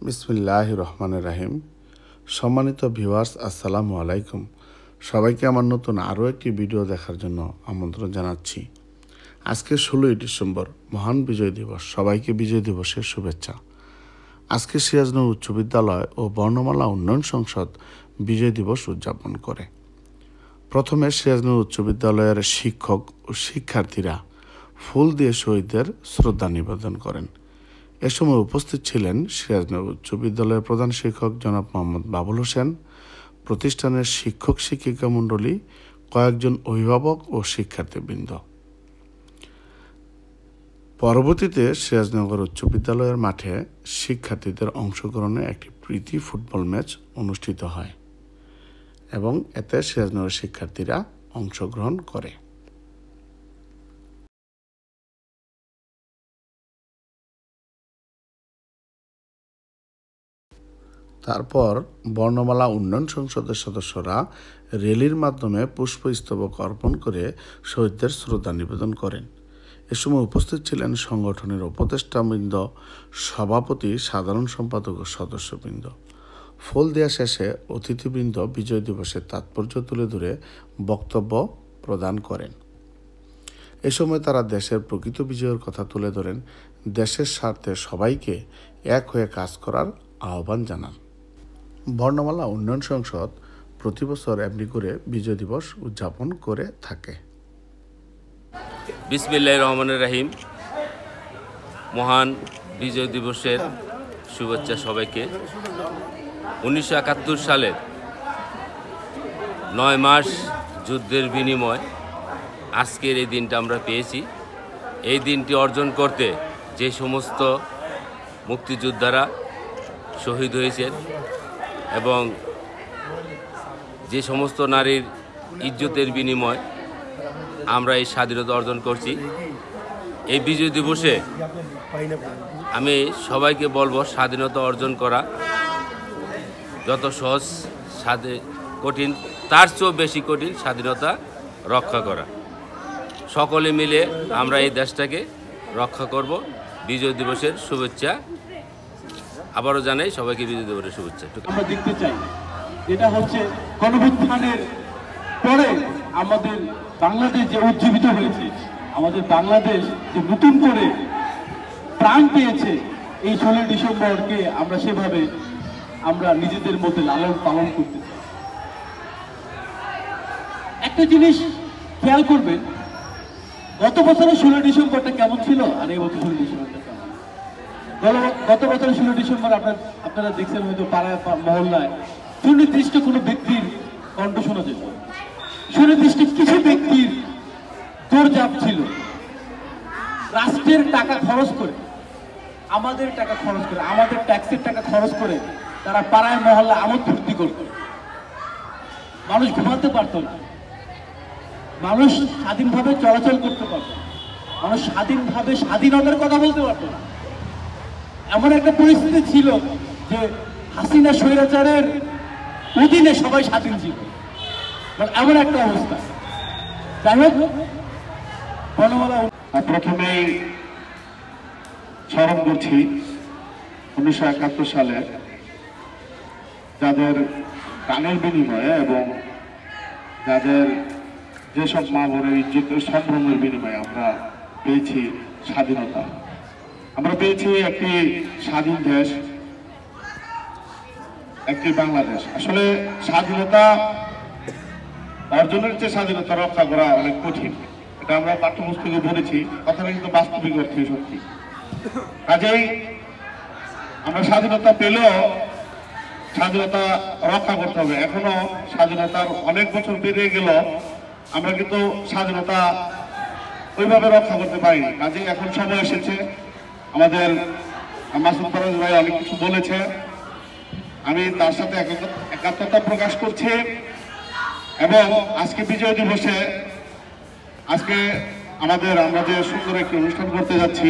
বিসমিল্লাহির রহমানির রহিম। সম্মানিত ভিউয়ার্স, আসসালামু আলাইকুম। সবাইকে আমার নতুন আরও একটি ভিডিও দেখার জন্য আমন্ত্রণ জানাচ্ছি। আজকে 16ই ডিসেম্বর, মহান বিজয় দিবস। সবাইকে বিজয় দিবসের শুভেচ্ছা। আজকে সিরাজনগর উচ্চ বিদ্যালয় ও বর্ণমালা উন্নয়ন সংসদ বিজয় দিবস উদযাপন করে। প্রথমে সিরাজনগর উচ্চ বিদ্যালয়ের শিক্ষক ও শিক্ষার্থীরা ফুল দিয়ে শহীদদের শ্রদ্ধা নিবেদন করেন। এ সময় উপস্থিত ছিলেন সিরাজনগর উচ্চ বিদ্যালয়ের প্রধান শিক্ষক জনাব মোহাম্মদ বাবুল হোসেন, প্রতিষ্ঠানের শিক্ষক শিক্ষিকা মণ্ডলী, কয়েকজন অভিভাবক ও শিক্ষার্থীবৃন্দ। পরবর্তীতে সিরাজনগর উচ্চ বিদ্যালয়ের মাঠে শিক্ষার্থীদের অংশগ্রহণে একটি প্রীতি ফুটবল ম্যাচ অনুষ্ঠিত হয় এবং এতে সিরাজনগরের শিক্ষার্থীরা অংশগ্রহণ করে। তারপর বর্ণমালা উন্নয়ন সংসদের সদস্যরা র্যালির মাধ্যমে পুষ্পস্তবক অর্পণ করে শহীদদের শ্রদ্ধা নিবেদন করেন। এ সময় উপস্থিত ছিলেন সংগঠনের উপদেষ্টাবৃন্দ, সভাপতি, সাধারণ সম্পাদক ও সদস্যবৃন্দ। ফুল দেওয়া শেষে অতিথিবৃন্দ বিজয় দিবসের তাৎপর্য তুলে ধরে বক্তব্য প্রদান করেন। এ সময় তারা দেশের প্রকৃত বিজয়ের কথা তুলে ধরেন, দেশের স্বার্থে সবাইকে এক হয়ে কাজ করার আহ্বান জানান। বর্ণমালা উন্নয়ন সংসদ প্রতি বছর এমনি করে বিজয় দিবস উদযাপন করে থাকে। বিসমিল্লাহির রহমানির রহিম। মহান বিজয় দিবসের শুভেচ্ছা সবাইকে। 1971 সালের 9 মাস যুদ্ধের বিনিময় আজকের এই দিনটা আমরা পেয়েছি। এই দিনটি অর্জন করতে যে সমস্ত মুক্তিযোদ্ধারা শহীদ হয়েছেন এবং যে সমস্ত নারীর ইজ্জতের বিনিময় আমরা এই স্বাধীনতা অর্জন করছি, এই বিজয় দিবসে আমি সবাইকে বলবো, স্বাধীনতা অর্জন করা যত সহজ কঠিন, তার চেয়েও বেশি কঠিন স্বাধীনতা রক্ষা করা। সকলে মিলে আমরা এই দেশটাকে রক্ষা করব। বিজয় দিবসের শুভেচ্ছা আবারও জানাই সবাইকে, বিজয় দিবসের শুভেচ্ছা। আমরা দেখতে চাই এটা হচ্ছে গণঅভ্যুত্থানের পরে আমাদের বাংলাদেশ যে উজ্জীবিত হয়েছে, আমাদের বাংলাদেশ যে নতুন করে প্রাণ পেয়েছে, এই 16 ডিসেম্বরকে আমরা সেভাবে আমরা নিজেদের মধ্যে লালন পালন করতে চাই। একটা জিনিস খেয়াল করবেন, গত বছরের 16 ডিসেম্বরটা কেমন ছিল আর এই বছর 16 ডিসেম্বরটা কেমন। গত বছরের 16 ডিসেম্বর আপনারা দেখছেন হয়তো পাড়ায় মহল্লায় সুনির্দিষ্ট কোনো ব্যক্তির কণ্ঠ শোনা যেত, সুনির্দিষ্ট কিছু ব্যক্তির দৌড়ঝাঁপ ছিল। রাষ্ট্রের টাকা খরচ করে, আমাদের টাকা খরচ করে, আমাদের ট্যাক্সের টাকা খরচ করে তারা পাড়ায় মহল্লা আমোদ ফুর্তি করত। মানুষ ঘুমাতে পারত না, মানুষ স্বাধীনভাবে চলাচল করতে পারত, মানুষ স্বাধীনভাবে স্বাধীনতার কথা বলতে পারত না। এমন একটা পরিস্থিতি ছিল যে হাসিনা স্বৈরাচারের অধীনে সবাই স্বাধীন ছিল, এমন একটা অবস্থা। যাই হোক, বর্ণমালা প্রথমেই স্মরণ করছি 1971 সালে যাদের প্রাণের বিনিময়ে এবং যাদের যেসব মা বোনের ইজ্জতের সম্ভ্রমের বিনিময়ে আমরা পেয়েছি স্বাধীনতা। আমরা পেয়েছি একটি স্বাধীন দেশ, একটি বাংলাদেশ। আসলে স্বাধীনতা অর্জনের চেয়ে স্বাধীনতা রক্ষা করা অনেক কঠিন, এটা আমরা পাঠ্যপুস্তকে বলেছি, কথাটা কিন্তু বাস্তবিক অর্থে সত্যি। কাজেই আমরা স্বাধীনতা পেলেও স্বাধীনতা রক্ষা করতে হবে। এখনো স্বাধীনতার অনেক বছর পেরিয়ে গেল, আমরা কিন্তু স্বাধীনতা ওইভাবে রক্ষা করতে পারিনি। কাজেই এখন সময় এসেছে। আমাদের মাসুদ ফরাজ ভাই অনেক কিছু বলেছে, আমি তার সাথে একাত্মতা প্রকাশ করছি। এবং আজকে বিজয় দিবসে আজকে আমরা যে সুন্দর একটি অনুষ্ঠান করতে যাচ্ছি,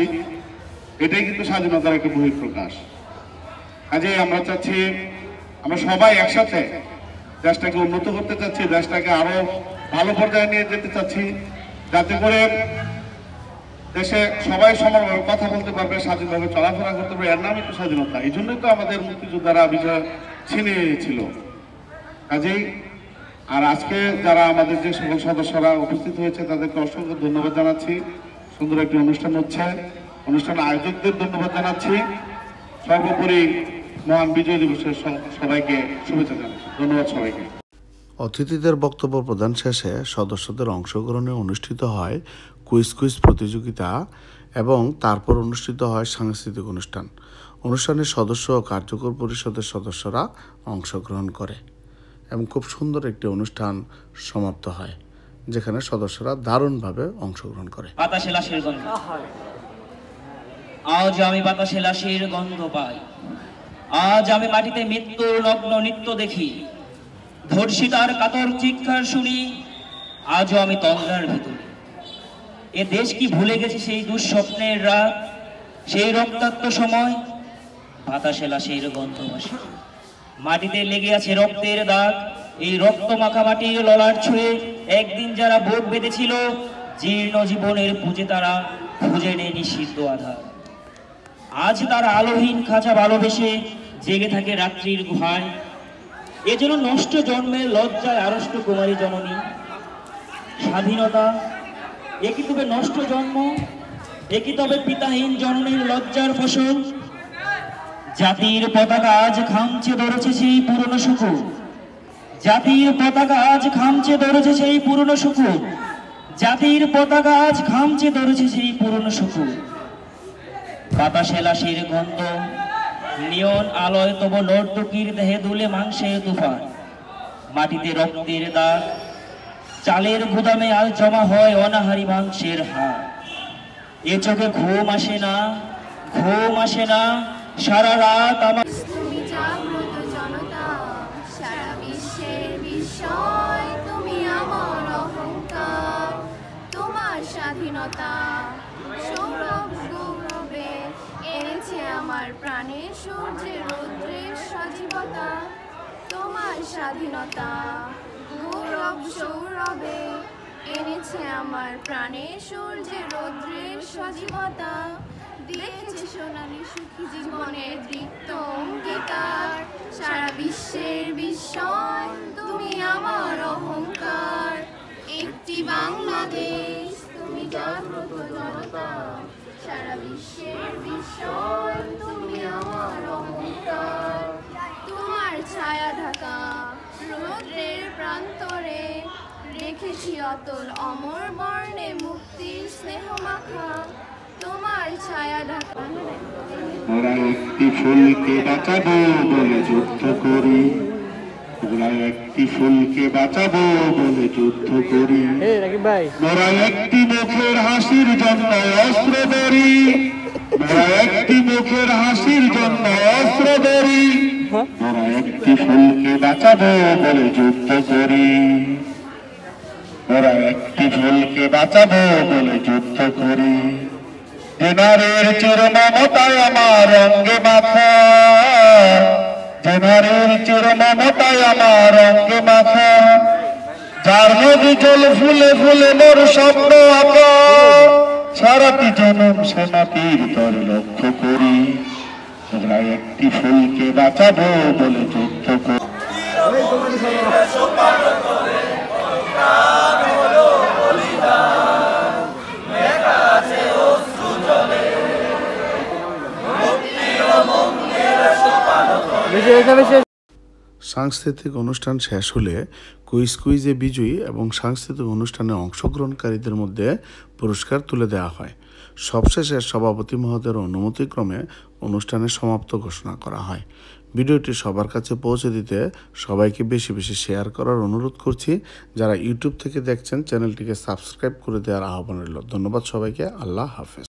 এটাই কিন্তু স্বাধীনতার একটা বহিঃপ্রকাশ। কাজেই আমরা চাচ্ছি, আমরা সবাই একসাথে দেশটাকে উন্নত করতে চাচ্ছি, দেশটাকে আরো ভালো পর্যায়ে নিয়ে যেতে চাচ্ছি, যাতে করে দেশে সবাই সমানভাবে কথা বলতে পারবে, স্বাধীনভাবে চলাফেরা করতে পারবে, এর নামই তো স্বাধীনতা। এই জন্যই তো আমাদের মুক্তিযোদ্ধারা বিজয় ছিনিয়ে নিয়েছিল। কাজেই আর আজকে যারা আমাদের যে সকল সদস্যরা উপস্থিত হয়েছে তাদেরকে অসংখ্য ধন্যবাদ জানাচ্ছি। সুন্দর একটি অনুষ্ঠান হচ্ছে, অনুষ্ঠানের আয়োজকদের ধন্যবাদ জানাচ্ছি। সর্বোপরি মহান বিজয় দিবসের সবাইকে শুভেচ্ছা জানাচ্ছি। ধন্যবাদ সবাইকে। অতিথিদের বক্তব্য প্রদান শেষে সদস্যদের অংশগ্রহণে অনুষ্ঠিত হয় কুইজ প্রতিযোগিতা এবং তারপর অনুষ্ঠিত হয় সাংস্কৃতিক অনুষ্ঠান। অনুষ্ঠানে সদস্য ও কার্যকর পরিষদের সদস্যরা অংশগ্রহণ করে এবং খুব সুন্দর একটি অনুষ্ঠান সমাপ্ত হয়, যেখানে সদস্যরা দারুণভাবে অংশগ্রহণ করে। বাতাসে লাশের গন্ধ, আজ আমি বাতাসে লাশের গন্ধ পাই। আজ আমি মাটিতে মৃত্যুর নগ্ন নৃত্য দেখি, ধর্ষিতার কাতর চিৎকার শুনি। আজও আমি তন্দ্রার ভেতরে। এ দেশ কি ভুলে গেছে সেই দুঃস্বপ্নের রাত, সেই রক্তাক্ত সময়? বাতাসে লাশের গন্ধ ভাসে, মাটিতে লেগে আছে রক্তের দাগ। এই রক্ত মাখা মাটির ললাট ছুঁয়ে একদিন যারা বুক বেঁধেছিল, জীর্ণ জীবনের পুঁজে তারা খুঁজে নেয় নিষিদ্ধ আধার। আজ তারা আলোহীন খাঁচা ভালোবেসে জেগে থাকে রাত্রির গুহায়। এজন্য নষ্ট জন্মের লজ্জায় আড়ষ্ট কুমারী জননী। স্বাধীনতা একই তবে নষ্ট জন্ম, একই তবে পিতাহীন জননীর লজ্জার ফসল। জাতির পতাকা আজ খামচে ধরেছে সেই পুরনো সুখ, জাতির পতাকা আজ খামচে ধরেছে সেই পুরনো সুখ, জাতির পতাকা আজ খামচে ধরেছে সেই পুরনো সুখ। বাতাসে লাশের গন্ধ, নিয়ন আলোয় তবু নর্তকীর দেহে দুলে মাংসের তুফান। মাটিতে রক্তের দাগ, চালের গুদামে আজ জমা হয় অনাহারি মাংসের হাড়। এ চোখে ঘুম আসে না, ঘুম আসে না, সারা রাত আমার। তুমি জাগ্রত জনতা, সারা বিশ্বের বিস্ময়, তুমি আমার অহংকার। তোমার স্বাধীনতা সৌরভ গৌরবে এনেছে আমার প্রাণে সূর্যের রৌদ্রের সজীবতা। তোমার স্বাধীনতা গৌরব সৌরভে এনেছে আমার প্রাণে সূর্যের রৌদ্রের সজীবতা। দেখেছে সোনালী সুখী জীবনের দীপ্ত অঙ্গীকার। সারা বিশ্বের বিস্ময়, তুমি আমার অহংকার। একটি বাংলাদেশ, তুমি জাগ্রত জনতা, সারা বিশ্বের বিস্ময়, তুমি আমার অহংকার। তোমার ছায়া ঢাকা রৌদ্রের প্রান্তরে রেখেছি অতল অমর বর্ণে মুক্তির স্নেহ মাখা। তোমার ছায়া ঢাকা। ওরা একটি ফুলকে বাঁচাবো বলে যুদ্ধ করি, ওরা একটি ফুলকে বাঁচাবো বলে যুদ্ধ করি। ওরা একটি মুখের হাসির জন্য অস্ত্র ধরি, ওরা একটি মুখের হাসির জন্য অস্ত্র ধরি। ওরা একটি ফুলকে বাঁচাবো বলে যুদ্ধ করি, ওরা একটি ফুলকে বাঁচাবো বলে যুদ্ধ করি। যে নারীর চির মমতায় আমার অঙ্গে মাথা, যে নারীর চির মমতায় আমার অঙ্গে মাথা। যার নদী জল ফুলে ফুলে মোর স্বপ্ন আঁকা, সারাটি জনম সে মাটির তরে লক্ষ্য করি। ওরা একটি ফুলকে বাঁচাবো বলে যুদ্ধ করি। সাংস্কৃতিক অনুষ্ঠান শেষ হলে কুইজে বিজয়ী এবং সাংস্কৃতিক অনুষ্ঠানে অংশগ্রহণকারীদের মধ্যে পুরস্কার তুলে দেওয়া হয়। সবশেষে সভাপতি মহোদয়ের অনুমতিক্রমে অনুষ্ঠানের সমাপ্ত ঘোষণা করা হয়। ভিডিওটি সবার কাছে পৌঁছে দিতে সবাইকে বেশি বেশি শেয়ার করার অনুরোধ করছি। যারা ইউটিউব থেকে দেখছেন চ্যানেলটিকে সাবস্ক্রাইব করে দেওয়ার আহ্বান রইল। ধন্যবাদ সবাইকে। আল্লাহ হাফেজ।